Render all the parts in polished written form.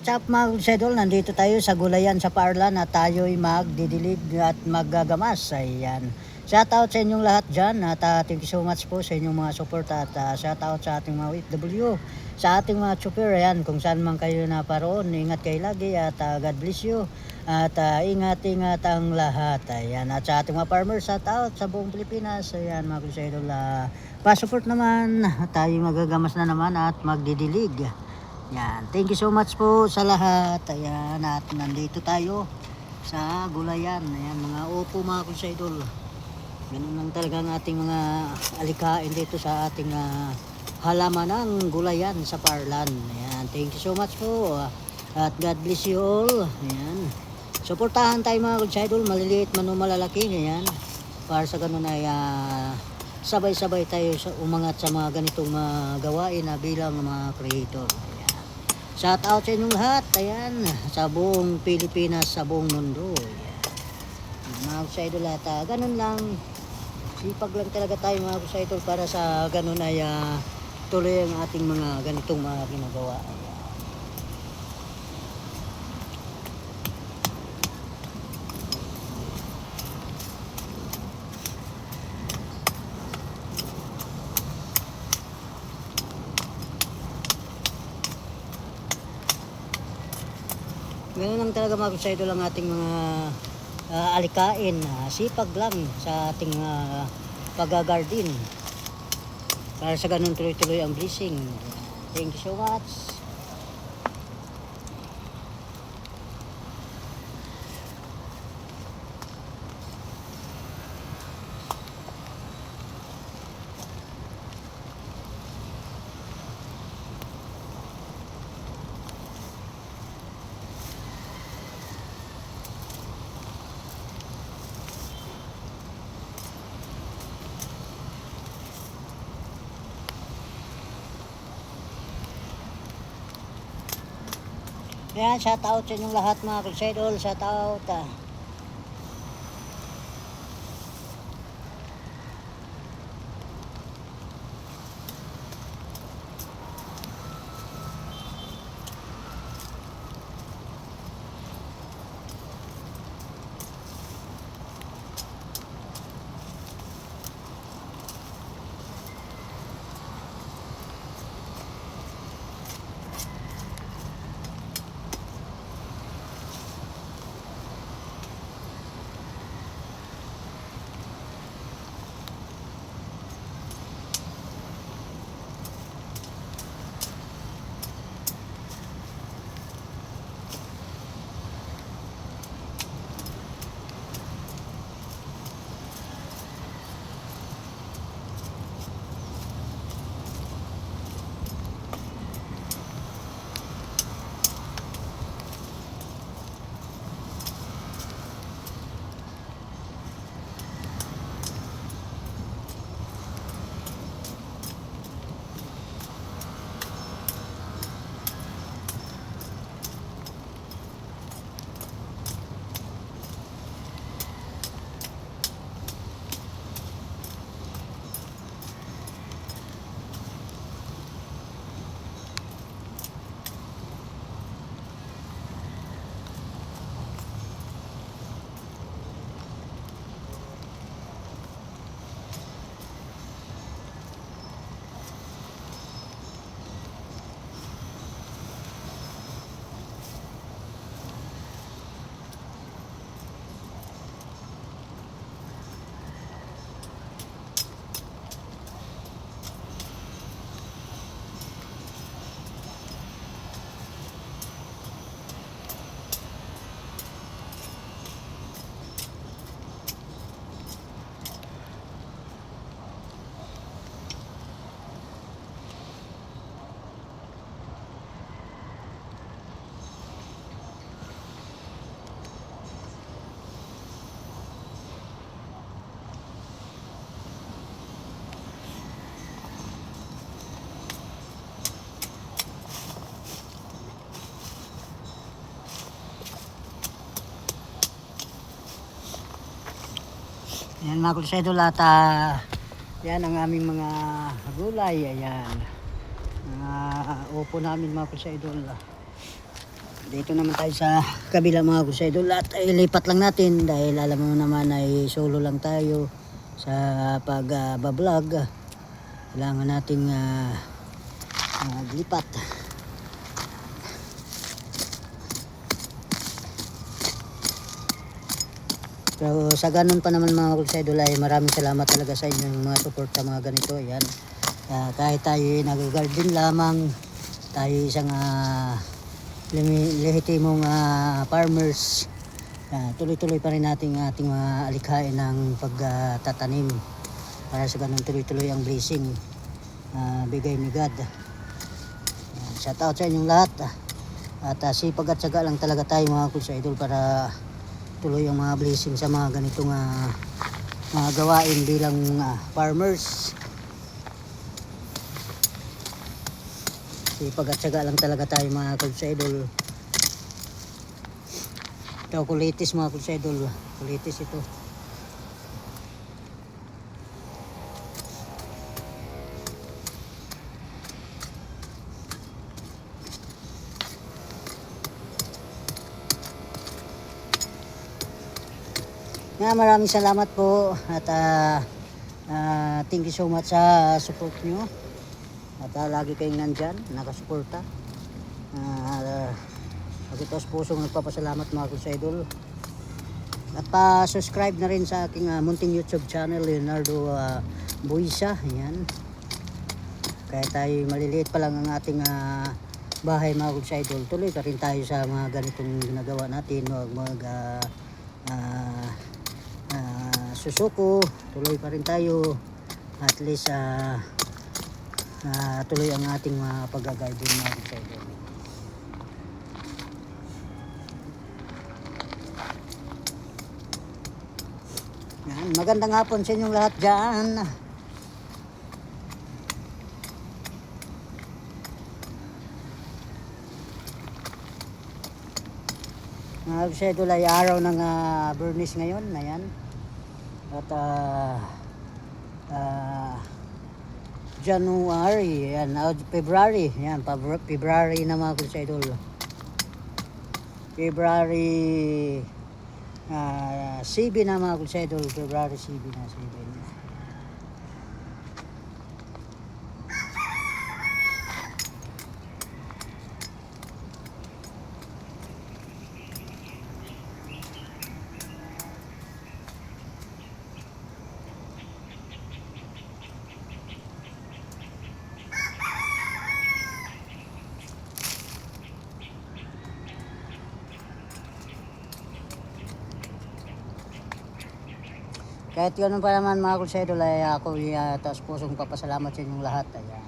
What's up mga idol, nandito tayo sa gulayan sa Parlan at tayo'y magdidilig at maggagamas. Ayan. Shoutout sa inyong lahat dyan at thank you so much po sa inyong mga support at shoutout sa ating mga OFW, sa ating mga super. Ayan, kung saan man kayo naparoon, ingat kayo lagi at God bless you. At ingat-ingat ang lahat. Ayan, at sa ating mga farmers, shoutout sa buong Pilipinas. Ayan mga idol, pa-support naman, tayo magagamas na naman at magdidilig. Yan, thank you so much po sa lahat. Ayan, at nandito tayo sa gulayan. Ayan, mga upo mga idol. Ganun lang talaga ang ating mga alikain dito sa ating halaman ng gulayan sa Parlan. Ayan, thank you so much po. At God bless you all. Ayan. Suportahan tayo mga idol, maliliit man o malalaki. Ayan. Para sa ganun ay sabay-sabay tayo sa umangat sa mga ganitong gawain bilang mga creator. Shout out sa inyong lahat, ayan, sa buong Pilipinas, sa buong mundo. Ayan. Mga idol lahat, ganun lang, sipag lang talaga tayo mga idol para sa ganun ay tuloy ang ating mga ganitong mga ginagawa. Ganun lang talaga mga idol ang ating mga alikain, sipag lang sa ating pag-garden para sa ganun tuloy-tuloy ang blessing. Thank you so much. Ayan, shout out sa inyong lahat mga idol, shout out. Ayan mga idol at yan ang aming mga gulay. Ayan, upo namin mga idol. dito naman tayo sa kabila mga kusaidol at ilipat lang natin dahil alam mo naman ay solo lang tayo sa pag-vlog. Kailangan nating maglipat. Pero sa ganun pa naman mga kusaidol ay maraming salamat talaga sa inyong mga support sa mga ganito. Yan. Kahit tayo nag-garden lamang, tayo isang lehitimong farmers, tuloy-tuloy pa rin natin ating mga alikhain ng pagtatanim para sa ganun tuloy-tuloy ang blessing bigay ni God. Shout out sa inyong lahat at sipag at syaga lang talaga tayo mga kusaidol para tuloy ang mga blessing sa mga ganitong mga gawain bilang farmers. Sipag at syaga lang talaga tayo mga kusaidol. Ito kulitis mga kusaidol, kulitis ito. Maraming salamat po at thank you so much sa support nyo at lagi kayong nandyan nakasuporta. Pagkitos pusong nagpapasalamat mga kusaidol at pa-subscribe na rin sa aking munting YouTube channel, Leonardo Buisa. Ayan. Kaya tayo maliliit pa lang ang ating bahay mga kusaidol, tuloy pa rin tayo sa mga ganitong ginagawa natin. Susuko, tuloy pa rin tayo, at least tuloy ang ating pag-garden mga kusaidol. Magandang hapon sa inyong lahat dyan. Mga kusaidol ay araw ng Bernice ngayon. Ayan. At January, yan, February, yan, February na mga kusaidol. February 7 na mga kusaidol, February 7 na, 7. Kahit yun pa naman mga kusaidol ay ako taos pusong papasalamat sa inyong lahat. Ayan.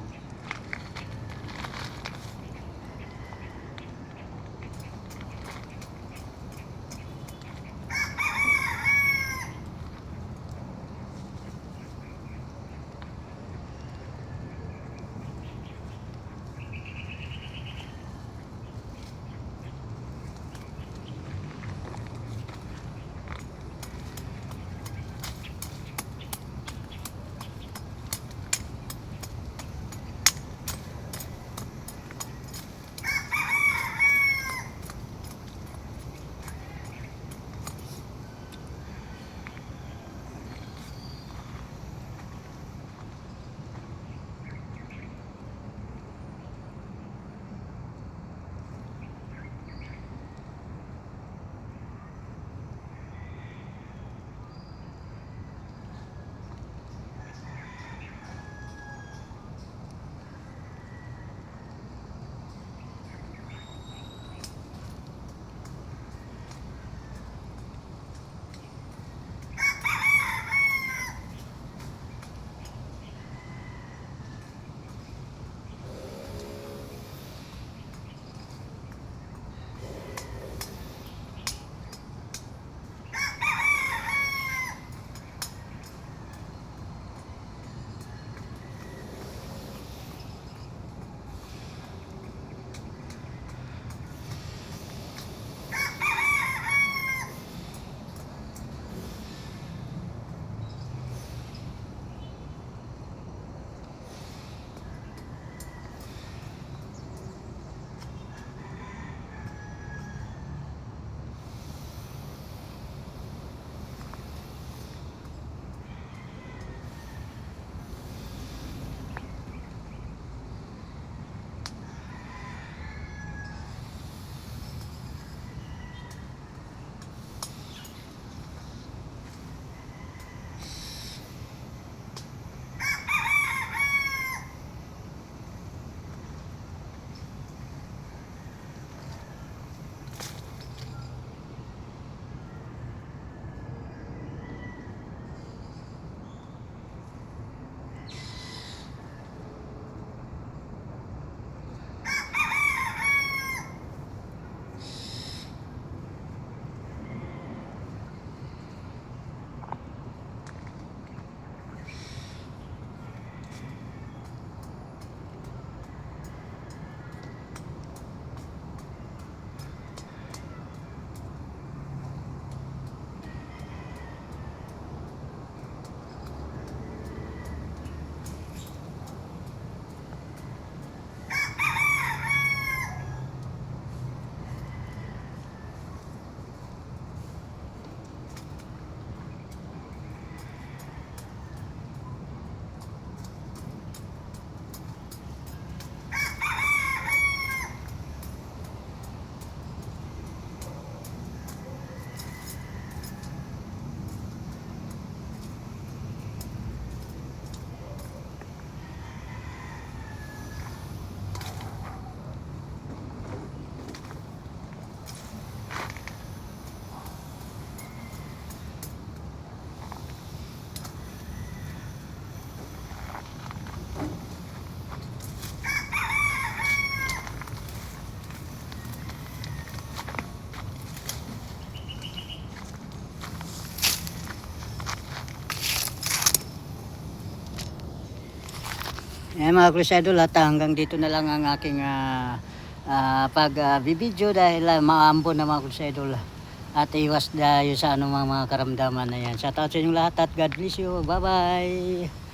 Mga Crusadol, at hanggang dito na lang ang aking pag-video dahil maambon na mga Crusadol. At iwas tayo sa anumang mga karamdaman na yan. Shout out sa inyong lahat at God bless you. Bye bye.